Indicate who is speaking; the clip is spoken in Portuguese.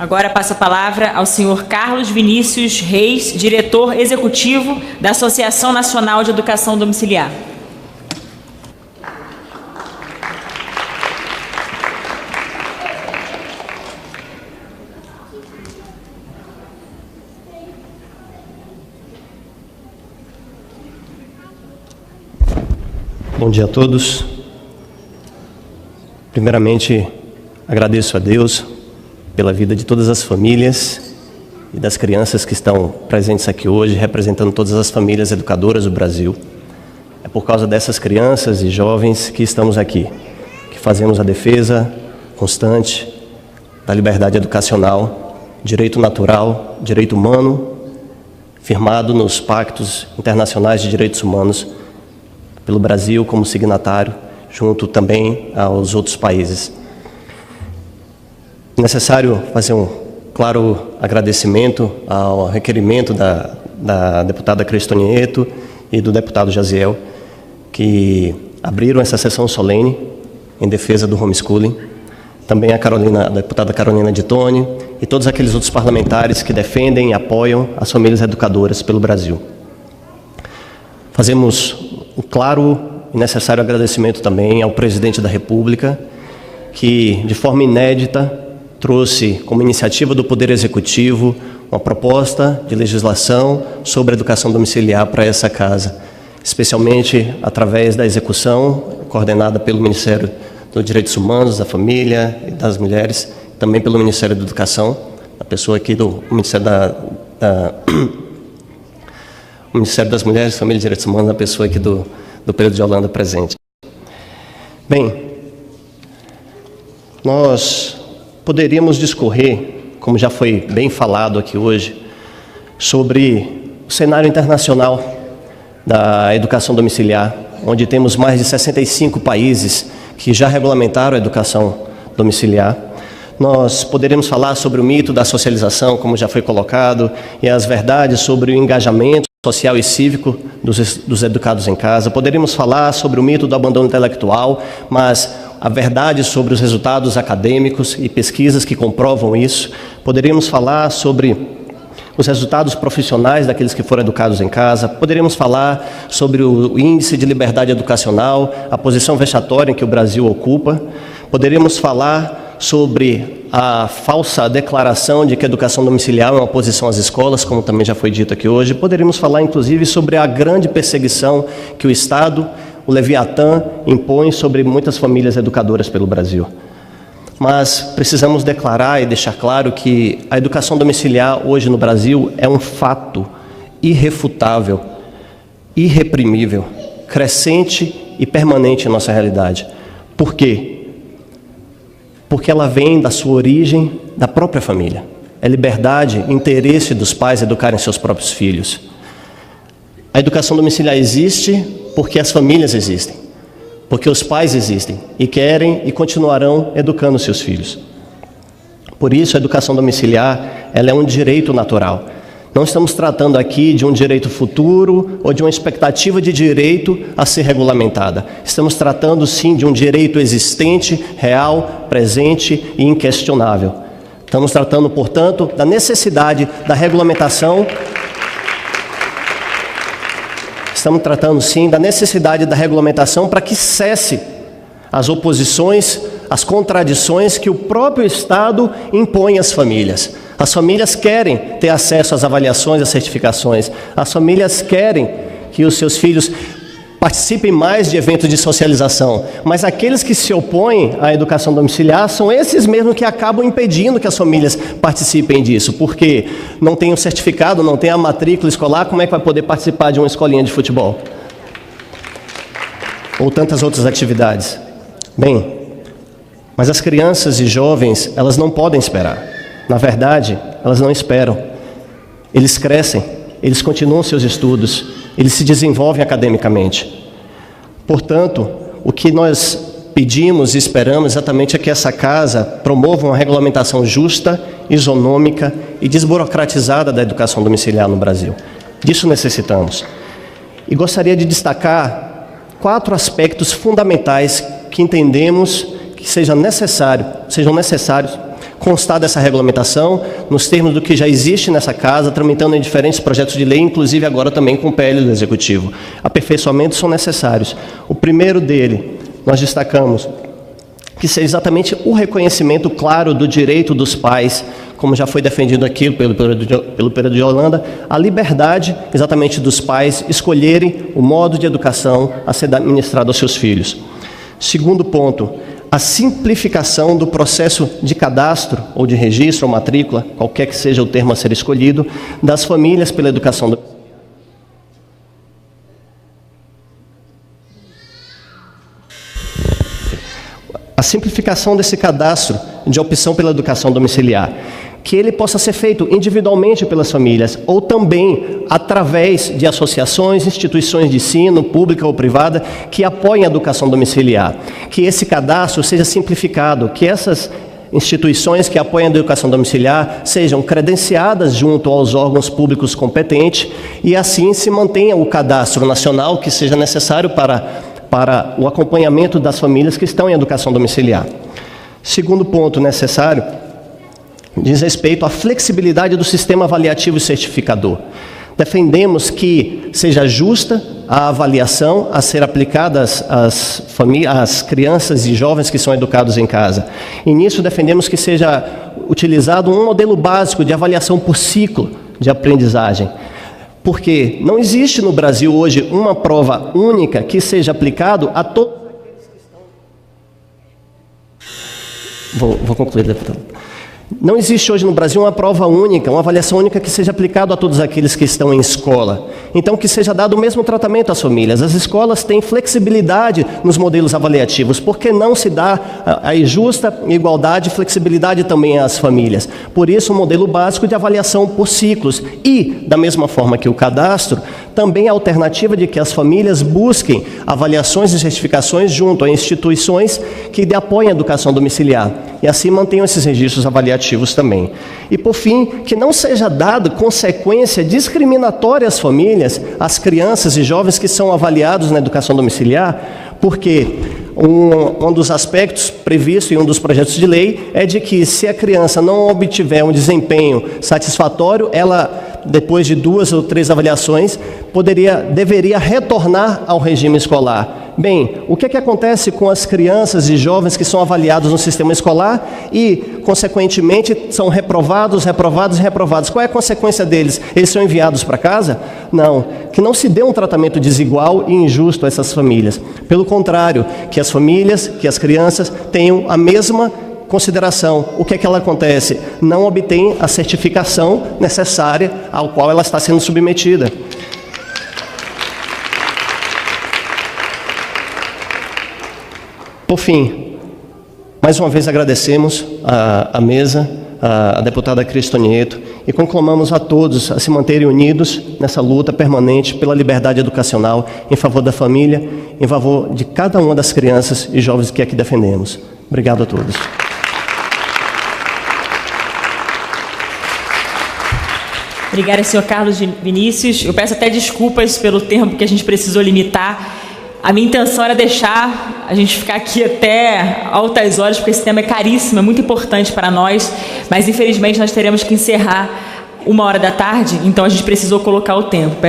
Speaker 1: Agora passo a palavra ao senhor Carlos Vinícius Reis, diretor executivo da Associação Nacional de Educação Domiciliar.
Speaker 2: Bom dia a todos. Primeiramente, agradeço a Deus pela vida de todas as famílias e das crianças que estão presentes aqui hoje, representando todas as famílias educadoras do Brasil. É por causa dessas crianças e jovens que estamos aqui, que fazemos a defesa constante da liberdade educacional, direito natural, direito humano, firmado nos pactos internacionais de direitos humanos pelo Brasil como signatário, junto também aos outros países. É necessário fazer um claro agradecimento ao requerimento da deputada Cristonieto e do deputado Jaziel, que abriram essa sessão solene em defesa do homeschooling. Também a deputada Carolina de Tone e todos aqueles outros parlamentares que defendem e apoiam as famílias educadoras pelo Brasil. Fazemos um claro e necessário agradecimento também ao presidente da República, que, de forma inédita, trouxe como iniciativa do Poder Executivo uma proposta de legislação sobre a educação domiciliar para essa casa, especialmente através da execução coordenada pelo Ministério dos Direitos Humanos, da Família e das Mulheres, também pelo Ministério da Educação, a pessoa aqui do Ministério o Ministério das Mulheres, Família e Direitos Humanos, a pessoa aqui do Pedro de Holanda presente. Bem, nós poderíamos discorrer, como já foi bem falado aqui hoje, sobre o cenário internacional da educação domiciliar, onde temos mais de 65 países que já regulamentaram a educação domiciliar. Nós poderíamos falar sobre o mito da socialização, como já foi colocado, e as verdades sobre o engajamento social e cívico dos educados em casa. Poderíamos falar sobre o mito do abandono intelectual, mas a verdade sobre os resultados acadêmicos e pesquisas que comprovam isso. Poderíamos falar sobre os resultados profissionais daqueles que foram educados em casa. Poderíamos falar sobre o índice de liberdade educacional, a posição vexatória em que o Brasil ocupa. Poderíamos falar sobre a falsa declaração de que a educação domiciliar é uma oposição às escolas, como também já foi dito aqui hoje. Poderíamos falar, inclusive, sobre a grande perseguição que o Estado, o Leviatã, impõe sobre muitas famílias educadoras pelo Brasil. Mas precisamos declarar e deixar claro que a educação domiciliar hoje no Brasil é um fato irrefutável, irreprimível, crescente e permanente em nossa realidade. Por quê? Porque ela vem da sua origem, da própria família. É liberdade e interesse dos pais educarem seus próprios filhos. A educação domiciliar existe porque as famílias existem, porque os pais existem e querem e continuarão educando seus filhos. Por isso, a educação domiciliar, ela é um direito natural. Não estamos tratando aqui de um direito futuro ou de uma expectativa de direito a ser regulamentada. Estamos tratando, sim, de um direito existente, real, presente e inquestionável. Estamos tratando, portanto, da necessidade da regulamentação. Estamos tratando, sim, da necessidade da regulamentação para que cesse as oposições, as contradições que o próprio Estado impõe às famílias. As famílias querem ter acesso às avaliações, às certificações. As famílias querem que os seus filhos participem mais de eventos de socialização. Mas aqueles que se opõem à educação domiciliar são esses mesmos que acabam impedindo que as famílias participem disso. Porque não tem um certificado, não tem a matrícula escolar, como é que vai poder participar de uma escolinha de futebol? Ou tantas outras atividades. Bem, mas as crianças e jovens, elas não podem esperar. Na verdade, elas não esperam. Eles crescem, eles continuam seus estudos, eles se desenvolvem academicamente. Portanto, o que nós pedimos e esperamos exatamente é que essa casa promova uma regulamentação justa, isonômica e desburocratizada da educação domiciliar no Brasil. Disso necessitamos. E gostaria de destacar 4 aspectos fundamentais que entendemos que sejam necessários constar dessa regulamentação, nos termos do que já existe nessa casa, tramitando em diferentes projetos de lei, inclusive agora também com o PL do Executivo. Aperfeiçoamentos são necessários. O primeiro dele, nós destacamos que seja exatamente o reconhecimento claro do direito dos pais, como já foi defendido aqui pelo período de Holanda, a liberdade exatamente dos pais escolherem o modo de educação a ser administrado aos seus filhos. Segundo ponto, a simplificação do processo de cadastro ou de registro ou matrícula, qualquer que seja o termo a ser escolhido, das famílias pela educação a simplificação desse cadastro de opção pela educação domiciliar, que ele possa ser feito individualmente pelas famílias ou também através de associações, instituições de ensino, pública ou privada, que apoiem a educação domiciliar. Que esse cadastro seja simplificado, que essas instituições que apoiam a educação domiciliar sejam credenciadas junto aos órgãos públicos competentes e assim se mantenha o cadastro nacional que seja necessário para o acompanhamento das famílias que estão em educação domiciliar. Segundo ponto necessário diz respeito à flexibilidade do sistema avaliativo e certificador. Defendemos que seja justa a avaliação a ser aplicada às crianças e jovens que são educados em casa. E nisso defendemos que seja utilizado um modelo básico de avaliação por ciclo de aprendizagem. Porque não existe no Brasil hoje uma prova única que seja aplicado a todos aqueles que estão... Vou concluir, deputado. Não existe hoje no Brasil uma prova única, uma avaliação única que seja aplicada a todos aqueles que estão em escola. Então, que seja dado o mesmo tratamento às famílias. As escolas têm flexibilidade nos modelos avaliativos. Por que não se dá a justa igualdade e flexibilidade também às famílias? Por isso, um modelo básico de avaliação por ciclos. E, da mesma forma que o cadastro, também a alternativa de que as famílias busquem avaliações e certificações junto a instituições que apoiem a educação domiciliar. E assim mantenham esses registros avaliativos também. E, por fim, que não seja dado consequência discriminatória às famílias, às crianças e jovens que são avaliados na educação domiciliar, porque um dos aspectos previstos em um dos projetos de lei é de que, se a criança não obtiver um desempenho satisfatório, ela, depois de 2 ou 3 avaliações, deveria retornar ao regime escolar. Bem, o que acontece com as crianças e jovens que são avaliados no sistema escolar e, consequentemente, são reprovados? Qual é a consequência deles? Eles são enviados para casa? Não, que não se dê um tratamento desigual e injusto a essas famílias. Pelo contrário, que as famílias, que as crianças tenham a mesma consideração. O que ela acontece? Não obtém a certificação necessária ao qual ela está sendo submetida. Por fim, mais uma vez agradecemos à mesa, à deputada Cristo Nieto, e conclamamos a todos a se manterem unidos nessa luta permanente pela liberdade educacional, em favor da família, em favor de cada uma das crianças e jovens que aqui defendemos. Obrigado a todos.
Speaker 1: Obrigada, senhor Carlos Vinícius. Eu peço até desculpas pelo tempo que a gente precisou limitar. A minha intenção era deixar a gente ficar aqui até altas horas, porque esse tema é caríssimo, é muito importante para nós, mas infelizmente nós teremos que encerrar 13h, então a gente precisou colocar o tempo.